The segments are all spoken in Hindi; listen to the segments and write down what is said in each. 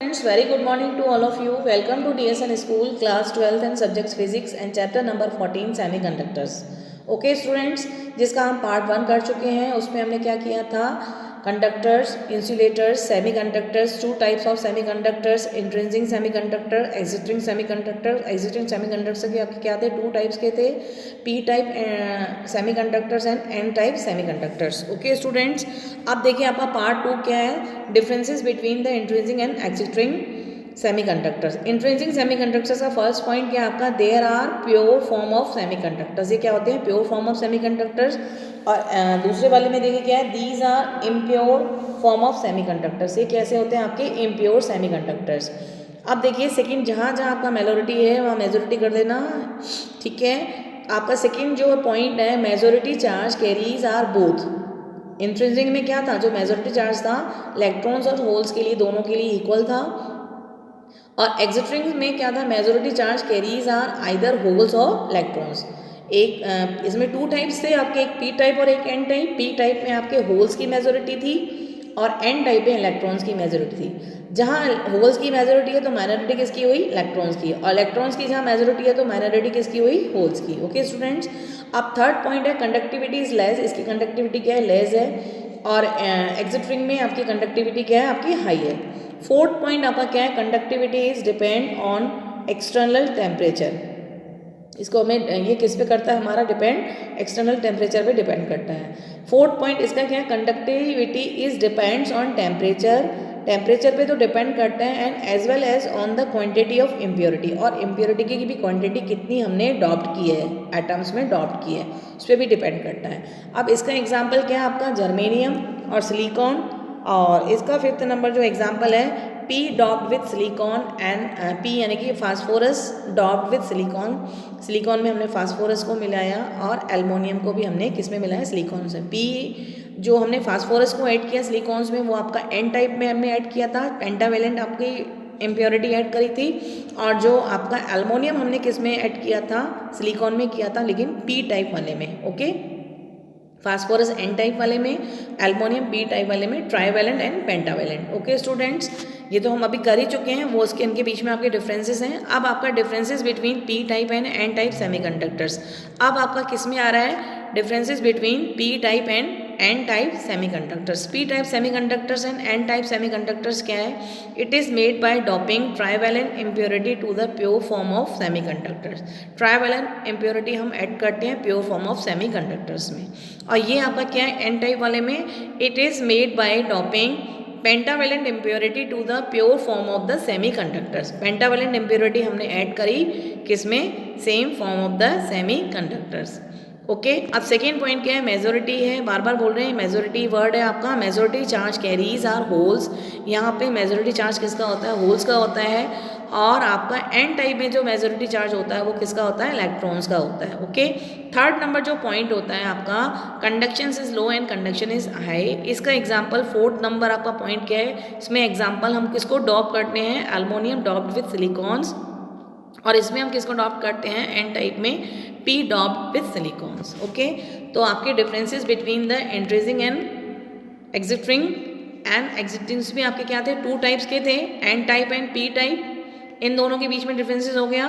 Friends, very good morning to all of you. Welcome to DSN School, class 12th and subjects physics and chapter number 14 semiconductors. Okay students, जिसका हम पार्ट 1 कर चुके हैं, उसमें हमने क्या किया था, conductors, insulators, semiconductors, two types of semiconductors, intrinsic semiconductor, extrinsic semiconductor. Extrinsic semiconductor के आपके क्या थे, टू टाइप्स के थे, P type semiconductors and N type semiconductors. Okay students, अब देखिए आपका पार्ट 2 क्या है, differences between the intrinsic and extrinsic semiconductors. Intrinsic semiconductors का फर्स्ट पॉइंट क्या आपका, there are pure form of semiconductors. ये क्या होते हैं, प्योर फॉर्म ऑफ सेमीकंडक्टर्स। और दूसरे वाले में देखिए क्या है, these are impure form of semiconductors. ये कैसे होते हैं आपके इम्प्योर सेमीकंडक्टर्स। अब देखिए सेकंड, जहाँ जहाँ आपका मेजोरिटी है वहाँ मेजोरिटी कर देना, ठीक है। आपका सेकंड जो पॉइंट है, majority charge carriers are both. Intrinsic में क्या था, जो मेजोरिटी चार्ज था इलेक्ट्रॉन्स और होल्स के लिए, दोनों के लिए इक्वल था। और एग्जिस्टिंग में क्या था, majority charge carriers are either holes और इलेक्ट्रॉन्स। एक इसमें टू टाइप्स थे आपके, एक पी टाइप और एक एन टाइप। पी टाइप में आपके होल्स की मेजोरिटी थी और एन टाइप में इलेक्ट्रॉन्स की मेजोरिटी थी। जहाँ होल्स की मेजोरिटी है तो माइनॉरिटी किसकी हुई, इलेक्ट्रॉन्स की, और इलेक्ट्रॉन्स की जहाँ मेजोरिटी है तो माइनॉरिटी किसकी हुई, होल्स की। ओके स्टूडेंट्स, अब थर्ड पॉइंट है कंडक्टिविटी इज लेस। इसकी कंडक्टिविटी क्या है, लेस है। और एग्जिट में आपकी कंडक्टिविटी क्या है, आपकी हाई है। फोर्थ पॉइंट आपका क्या है, conductivity is depend on external temperature. इसको हमें ये किस पे करता है, हमारा डिपेंड एक्सटर्नल टेम्परेचर पे डिपेंड करता है। फोर्थ पॉइंट इसका क्या है, conductivity is depends on temperature. Temperature पे तो डिपेंड करता है, and as well as on the quantity of impurity. और इम्प्योरिटी की भी क्वांटिटी कितनी हमने डॉप्ट की है, एटम्स में डॉप्ट की है, उस पर भी डिपेंड करता है। अब इसका एग्जाम्पल क्या है आपका, जर्मेनियम और सिलिकॉन। और इसका फिफ्थ नंबर जो एग्जाम्पल है, P doped with silicon and P यानी कि phosphorus doped with silicon. Silicon में हमने फास्फोरस को मिलाया और एल्युमिनियम को भी हमने किस में मिलाया, सिलिकॉन से। पी जो हमने फास्फोरस को ऐड किया सिलिकॉन्स में, वो आपका एन टाइप में हमने ऐड किया था, पेंटावेलेंट आपकी इम्प्योरिटी ऐड करी थी। और जो आपका एल्युमिनियम हमने किस में ऐड किया था, सिलिकॉन में किया था, लेकिन पी टाइप वाले में। ओके, फास्फोरस एन टाइप वाले में, एल्युमिनियम पी टाइप वाले में, trivalent and pentavalent. Okay students, ये तो हम अभी कर ही चुके हैं, वो उसके इनके बीच में आपके डिफरेंसेस हैं। अब आपका differences between P type and N type semiconductors. अब आपका किस में आ रहा है, differences between P type and N type semiconductors. P type semiconductors and N type semiconductors क्या है, it is made by doping trivalent impurity to the pure form of semiconductors. Trivalent impurity हम ऐड करते हैं प्योर फॉर्म ऑफ सेमीकंडक्टर्स में। और ये आपका क्या है, एन टाइप वाले में, it is made by doping pentavalent impurity to the pure form of the semiconductors. Pentavalent impurity हमने ऐड करी किसमें, same form of the semiconductors. Okay, अब सेकेंड पॉइंट क्या है, मेजोरिटी है, बार बार बोल रहे हैं मेजोरिटी वर्ड है आपका। Majority charge carriers are holes. यहाँ पे मेजोरिटी चार्ज किसका होता है, होल्स का होता है। और आपका एन टाइप में जो मेजोरिटी चार्ज होता है वो किसका होता है, इलेक्ट्रॉन्स का होता है। ओके, थर्ड नंबर जो पॉइंट होता है आपका, conduction is low and conduction is high. इसका एग्जांपल फोर्थ नंबर आपका पॉइंट क्या है, इसमें एग्जांपल हम किसको डॉप करते हैं, एल्युमिनियम डॉप्ड विथ सिलिकॉन्स। और इसमें हम किसको डॉप्ट करते हैं, एन टाइप में P doped with silicons. Okay, तो आपके differences between the intrinsic and existing and existings में आपके क्या थे, टू टाइप्स के थे, N type and P type. इन दोनों के बीच में डिफरेंसेस हो गया।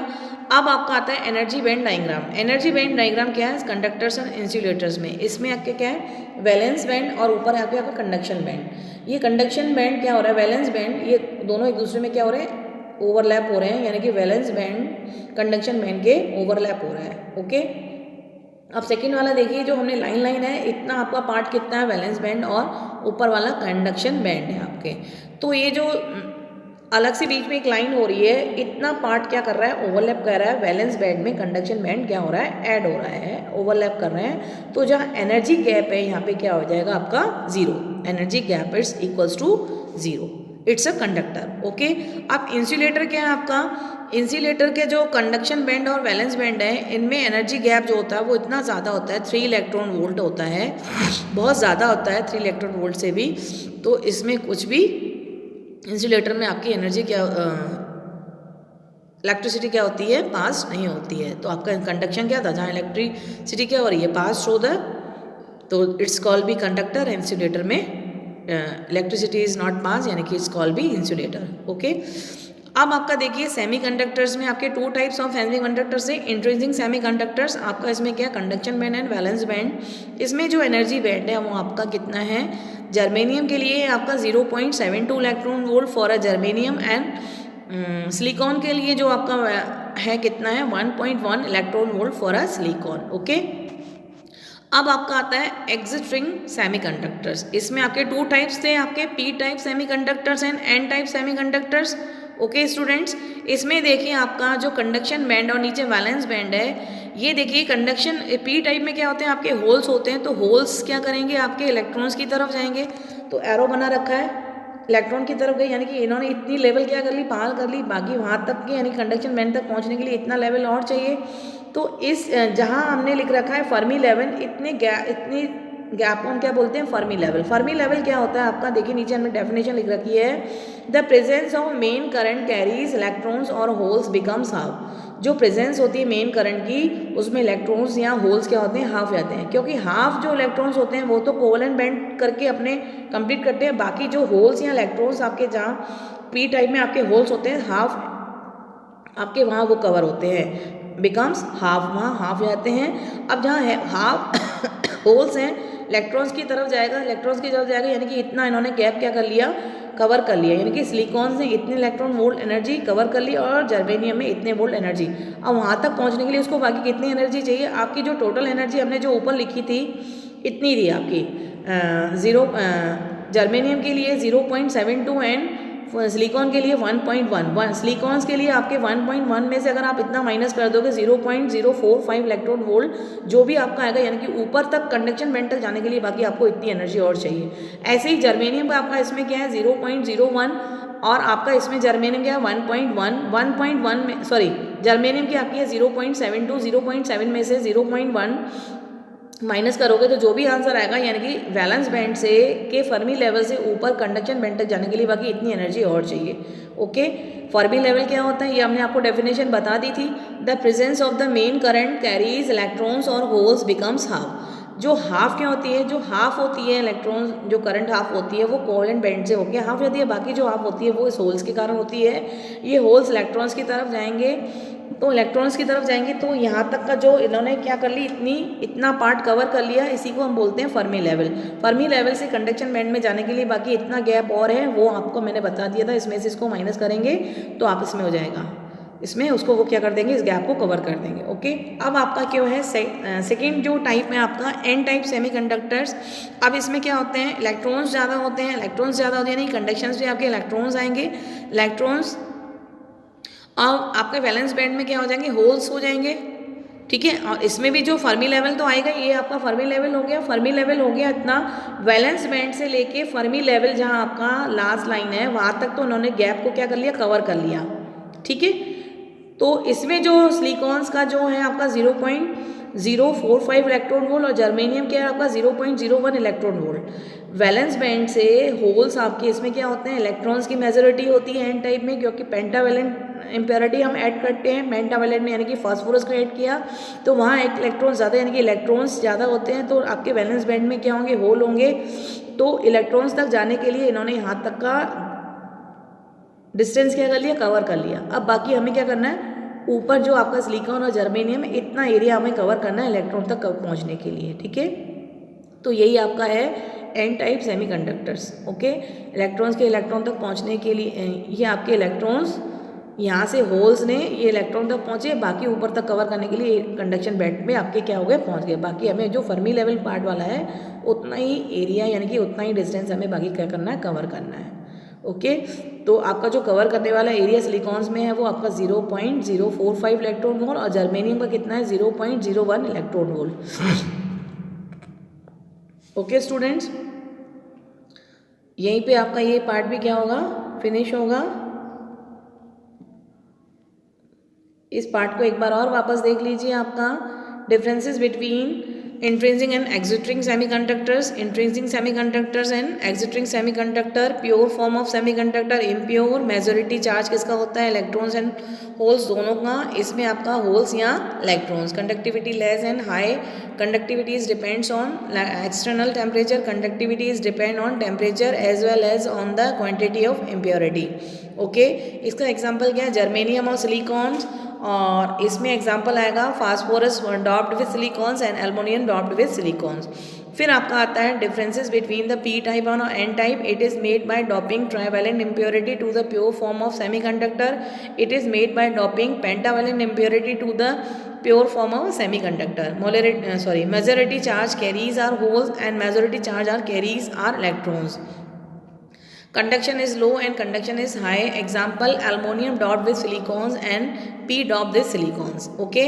अब आपका आता है energy band diagram. Energy band diagram क्या है, कंडक्टर्स और इंसुलेटर्स में। इसमें आपके क्या है, वैलेंस बैंड और ऊपर आपके आपका कंडक्शन बैंड। ये कंडक्शन बैंड क्या हो रहा है, वैलेंस बैंड, ये दोनों एक दूसरे में क्या हो रहे हैं, ओवरलैप हो रहे हैं, यानी कि वैलेंस बैंड कंडक्शन बैंड के ओवरलैप हो रहा है। ओके, अब सेकंड वाला देखिए, जो हमने लाइन लाइन है, इतना आपका पार्ट कितना है, वैलेंस बैंड, और ऊपर वाला कंडक्शन बैंड है आपके। तो ये जो अलग से बीच में एक लाइन हो रही है, इतना पार्ट क्या कर रहा है, ओवरलैप कर रहा है वैलेंस बैंड में, कंडक्शन बैंड क्या हो रहा है, ऐड हो रहा है, ओवरलैप कर रहे हैं। तो जहाँ एनर्जी गैप है यहाँ पे क्या हो जाएगा आपका, zero. Energy gap is equals to zero, it's a conductor. Okay, अब इंसुलेटर क्या है आपका, इंसुलेटर के जो कंडक्शन बैंड और वैलेंस बैंड है, इनमें एनर्जी गैप जो होता है वो इतना ज़्यादा होता है, 3 इलेक्ट्रॉन वोल्ट होता है, बहुत ज़्यादा होता है 3 इलेक्ट्रॉन वोल्ट से भी। तो इसमें कुछ भी इंसुलेटर में आपकी एनर्जी क्या, इलेक्ट्रिसिटी क्या होती है, पास नहीं होती है। तो आपका कंडक्शन क्या था, जहाँ इलेक्ट्रिसिटी क्या हो रही है, पास थ्रू द, तो इट्स कॉल्ड भी कंडक्टर। इंसुलेटर में इलेक्ट्रिसिटी इज नॉट पास, यानी कि it's called be insulator. Okay, अब आपका देखिए सेमीकंडक्टर्स में आपके टू टाइप्स ऑफ सेमीकंडक्टर्स है। इंट्रिंसिक सेमीकंडक्टर्स आपका इसमें क्या conduction band and valence band. इसमें जो एनर्जी बैंड है वो आपका कितना है, जर्मेनियम के लिए आपका 0.72 electron volt for a germanium and silicon के लिए जो आपका है कितना है 1.1 electron volt for a silicon. Okay, अब आपका आता है एग्जिट रिंग सेमीकंडक्टर्स। इसमें आपके टू टाइप्स थे, आपके P type semiconductors and N type semiconductors. Okay students, इसमें देखिए आपका जो कंडक्शन बैंड और नीचे वैलेंस बैंड है, ये देखिए कंडक्शन पी टाइप में क्या होते हैं, आपके होल्स होते हैं, तो होल्स क्या करेंगे, आपके इलेक्ट्रॉन्स की तरफ जाएंगे। तो एरो बना रखा है, इलेक्ट्रॉन की तरफ गए, यानी कि इन्होंने इतनी लेवल क्या कर ली, पार कर ली, बाकी वहाँ तक के यानी कंडक्शन बैंड तक पहुँचने के लिए इतना लेवल और चाहिए। तो इस जहाँ हमने लिख रखा है फर्मी लेवल, इतनी गैप को हम क्या बोलते हैं, फर्मी लेवल। फर्मी लेवल क्या होता है आपका, देखिए नीचे हमने डेफिनेशन लिख रखी है, the presence of main current carries electrons और होल्स बिकम्स हाफ। जो प्रेजेंस होती है मेन करंट की, उसमें इलेक्ट्रॉन्स या होल्स क्या होते हैं, हाफ जाते हैं, क्योंकि हाफ जो इलेक्ट्रॉन्स होते हैं वो तो कोवेलेंट बैंड करके अपने कंप्लीट करते हैं, बाकी जो होल्स या इलेक्ट्रॉन्स आपके जहाँ पी टाइप में आपके होल्स होते हैं, हाफ आपके वहाँ वो कवर होते हैं, बिकम्स हाफ, वहाँ हाफ जाते हैं। अब जहाँ है हाफ होल्स हैं, इलेक्ट्रॉन्स की तरफ जाएगा, इलेक्ट्रॉन्स की तरफ जाएगा, यानी कि इतना इन्होंने गैप क्या कर लिया, कवर कर लिया, यानी कि सिलिकॉन ने इतने इलेक्ट्रॉन वोल्ट एनर्जी कवर कर ली और जर्मेनियम में इतने वोल्ट एनर्जी। अब वहाँ तक पहुँचने के लिए उसको बाकी कितनी एनर्जी चाहिए, आपकी जो टोटल एनर्जी हमने जो ऊपर लिखी थी इतनी थी आपकी जर्मेनियम के लिए 0.72 एंड सिलिकॉन के लिए 1.1। सिलिकॉन्स के लिए आपके 1.1 में से अगर आप इतना माइनस कर दोगे 0.045 इलेक्ट्रॉन वोल्ट जो भी आपका आएगा, यानी कि ऊपर तक कंडक्शन बैंड तक जाने के लिए बाकी आपको इतनी एनर्जी और चाहिए। ऐसे ही जर्मेनियम का आपका इसमें क्या है 0.01 और आपका इसमें जर्मेनियम क्या है 1.1 में, सॉरी जर्मेनियम की आपकी है 0.72, 0.7 में से 0.1 माइनस करोगे तो जो भी आंसर आएगा, यानी कि वैलेंस बैंड से के फर्मी लेवल से ऊपर कंडक्शन बैंड तक जाने के लिए बाकी इतनी एनर्जी और चाहिए। ओके, फर्मी लेवल क्या होता है ये हमने आपको डेफिनेशन बता दी थी, the presence of the main current carries electrons और होल्स बिकम्स हाफ। जो हाफ क्या होती है, जो हाफ होती है इलेक्ट्रॉन, जो करंट हाफ होती है वो कोवेलेंट बैंड से होकर हाफ जाती है, बाकी जो हाफ होती है वो इस होल्स के कारण होती है। ये होल्स इलेक्ट्रॉन्स की तरफ जाएंगे, तो इलेक्ट्रॉन्स की तरफ जाएंगे, तो यहाँ तक का जो इन्होंने क्या कर ली, इतना पार्ट कवर कर लिया, इसी को हम बोलते हैं फर्मी लेवल। फर्मी लेवल से कंडक्शन बैंड में जाने के लिए बाकी इतना गैप और है, वो आपको मैंने बता दिया था, इसमें से इसको माइनस करेंगे तो आप इसमें हो जाएगा, इसमें उसको वो क्या कर देंगे, इस गैप को कवर कर देंगे। ओके, अब आपका क्या है सेकेंड जो टाइप है आपका एन टाइप सेमीकंडक्टर्स। अब इसमें क्या होते हैं, इलेक्ट्रॉन्स ज़्यादा होते हैं, इलेक्ट्रॉन्स ज़्यादा होते हैं, यानी कंडक्शंस भी आपके इलेक्ट्रॉन्स आएंगे, इलेक्ट्रॉन्स और आपके वैलेंस बैंड में क्या हो जाएंगे, होल्स हो जाएंगे। ठीक है, और इसमें भी जो फर्मी लेवल तो आएगा, ये आपका फर्मी लेवल हो गया, फर्मी लेवल हो गया इतना, वैलेंस बैंड से लेके फर्मी लेवल जहाँ आपका लास्ट लाइन है वहाँ तक तो उन्होंने गैप को क्या कर लिया, कवर कर लिया। ठीक है, तो इसमें जो सिलिकॉन्स का जो है आपका 0.045 इलेक्ट्रॉन वोल्ट और जर्मेनियम क्या है आपका 0.01 इलेक्ट्रॉन वोल्ट। वैलेंस बैंड से होल्स आपके इसमें क्या होते हैं, इलेक्ट्रॉन्स की मेजॉरिटी होती है एन टाइप में, क्योंकि पेंटावेलेंट इम्प्योरिटी हम ऐड करते हैं, पेंटावेलेंट में यानी कि फास्फोरस को ऐड किया तो वहाँ एक इलेक्ट्रॉन ज़्यादा, यानी कि इलेक्ट्रॉन्स ज़्यादा होते हैं, तो आपके वैलेंस बैंड में क्या होंगे, होल होंगे। तो इलेक्ट्रॉन्स तक जाने के लिए इन्होंने यहाँ तक का डिस्टेंस क्या कर लिया, कवर कर लिया। अब बाकी हमें क्या करना है, ऊपर जो आपका सिलिकॉन और जर्मेनियम इतना एरिया हमें कवर करना है इलेक्ट्रॉन तक पहुंचने के लिए। ठीक है, तो यही आपका है N type semiconductors. Okay, electrons के इलेक्ट्रॉन तक पहुंचने के लिए ये आपके इलेक्ट्रॉन्स यहाँ से होल्स ने ये इलेक्ट्रॉन तक पहुँचे, बाकी ऊपर तक कवर करने के लिए कंडक्शन बैंड में आपके क्या हो गए, पहुँच गए। बाकी हमें जो फर्मी लेवल पार्ट वाला है उतना ही एरिया यानी कि उतना ही डिस्टेंस हमें बाकी क्या करना है, कवर करना है। ओके, तो आपका जो कवर करने वाला एरिया सिलिकॉन्स में है वो आपका 0.045 इलेक्ट्रॉन वोल्ट और जर्मेनियम का कितना है 0.01 इलेक्ट्रॉन वोल्ट। ओके स्टूडेंट्स, यहीं पे आपका ये पार्ट भी क्या होगा, फिनिश होगा। इस पार्ट को एक बार और वापस देख लीजिए, आपका differences between Intrinsic and exiting semiconductors. Intrinsic semiconductors and exiting semiconductor. Pure form of semiconductor, impure. Majority charge किसका होता है? इलेक्ट्रॉन्स एंड होल्स दोनों का. इसमें आपका होल्स या electrons. Conductivity less and high. Conductivity is depends on external temperature. Conductivity is depend on temperature as well as on the quantity of impurity. Okay, इसका एग्जांपल क्या है? जर्मेनियम और सिलिकॉन्स. और इसमें एग्जांपल आएगा phosphorus doped with silicons and aluminium doped with silicons. फिर आपका आता है differences between the P type और N type. It is made by doping trivalent impurity to the pure form of semiconductor. It is made by doping pentavalent impurity to the pure form of semiconductor. Majority charge carries are holes and majority charge are carries are electrons. Conduction is low and conduction is high. Example, aluminum dot with silicons and p dot with silicons. Okay,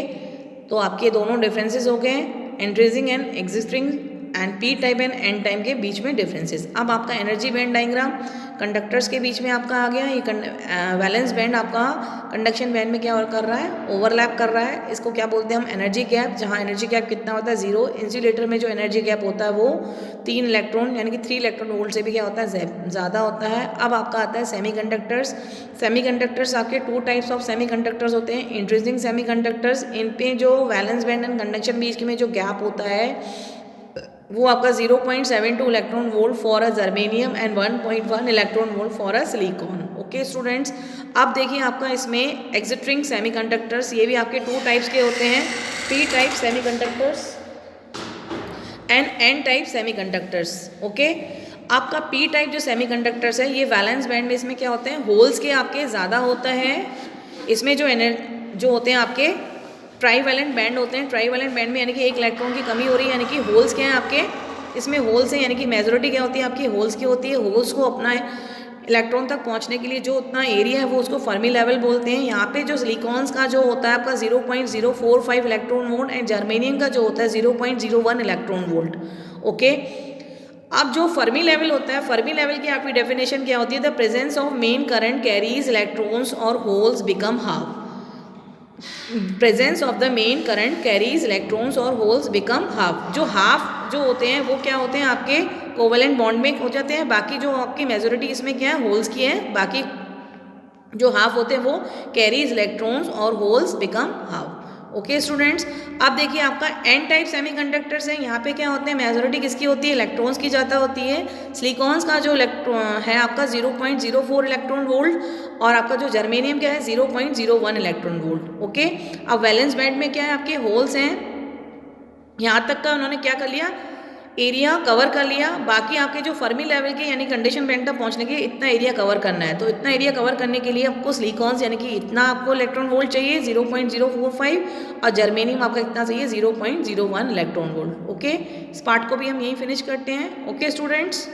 तो आपके दोनों डिफरेंसेस हो गए, intrinsic and existing and P type and N type के बीच में डिफरेंसेस. अब आपका एनर्जी बैंड डायग्राम कंडक्टर्स के बीच में आपका आ गया. ये वैलेंस बैंड आपका कंडक्शन बैंड में क्या कर रहा है? ओवरलैप कर रहा है. इसको क्या बोलते हैं हम? Energy gap. जहाँ एनर्जी गैप कितना होता है? 0. इंसुलेटर में जो एनर्जी गैप होता है वो 3 इलेक्ट्रॉन यानी कि 3 इलेक्ट्रॉन वोल्ट से भी क्या होता है? ज़्यादा होता है. अब आपका आता है सेमीकंडक्टर्स. सेमीकंडक्टर्स आपके 2 टाइप्स ऑफ सेमीकंडक्टर्स होते हैं. इंट्रिंसिक सेमीकंडक्टर्स, इन पे जो वैलेंस बैंड एंड कंडक्शन बीच में जो गैप होता है वो आपका 0.72 electron volt for a germanium and 1.1 electron volt for a silicon. Okay students, अब देखिए आपका इसमें एग्जिस्टिंग सेमीकंडक्टर्स, ये भी आपके 2 टाइप्स के होते हैं. P type semiconductors and N type semiconductors. Okay, आपका पी टाइप जो सेमीकंडक्टर्स है ये वैलेंस बैंड में इसमें क्या होते हैं? होल्स के आपके ज़्यादा होता है. इसमें जो होते हैं आपके ट्राईवैलेंट बैंड होते हैं. ट्राईवैलेंट बैंड में यानी कि एक इलेक्ट्रॉन की कमी हो रही है, यानी कि होल्स क्या हैं आपके? इसमें होल्स हैं, यानी कि मेजॉरिटी क्या होती है आपकी? होल्स की होती है. होल्स को अपना इलेक्ट्रॉन तक पहुंचने के लिए जो उतना एरिया है वो उसको फर्मी लेवल बोलते हैं. यहाँ पे जो सिलिकॉन्स का जो होता है आपका 0.045 इलेक्ट्रॉन वोल्ट एंड जर्मेनियम का जो होता है 0.01 इलेक्ट्रॉन वोल्ट. ओके, अब जो फर्मी लेवल होता है, फर्मी लेवल की आपकी डेफिनेशन क्या होती है? The presence of main current carries electrons और holes become half. Presence of the main current carries electrons और होल्स बिकम हाफ. जो हाफ जो होते हैं वो क्या होते हैं? आपके कोवेलेंट बॉन्ड में हो जाते हैं. बाकी जो आपकी मेजॉरिटी इसमें क्या है? होल्स की है. बाकी जो हाफ होते हैं वो कैरीज इलेक्ट्रॉन्स और holes become half. Okay students, अब देखिए आपका एन टाइप सेमीकंडक्टर्स है. यहाँ पे क्या होते हैं? मेजॉरिटी किसकी होती है? इलेक्ट्रॉन्स की ज़्यादा होती है. सिलिकॉन्स का जो है आपका 0.04 इलेक्ट्रॉन वोल्ट और आपका जो जर्मेनियम क्या है? 0.01 इलेक्ट्रॉन वोल्ट. ओके, अब वैलेंस बैंड में क्या है? आपके होल्स हैं. यहाँ तक का उन्होंने क्या कर लिया? एरिया कवर कर लिया. बाकी आपके जो फर्मी लेवल के यानी कंडीशन बैंड तक पहुंचने के इतना एरिया कवर करना है. तो इतना एरिया कवर करने के लिए आपको सिलिकॉन्स यानी कि इतना आपको इलेक्ट्रॉन वोल्ट चाहिए 0.045 और जर्मेनियम आपका इतना चाहिए 0.01 इलेक्ट्रॉन वोल्ट. ओके, इस पार्ट को भी हम यहीं फिनिश करते हैं. Okay students.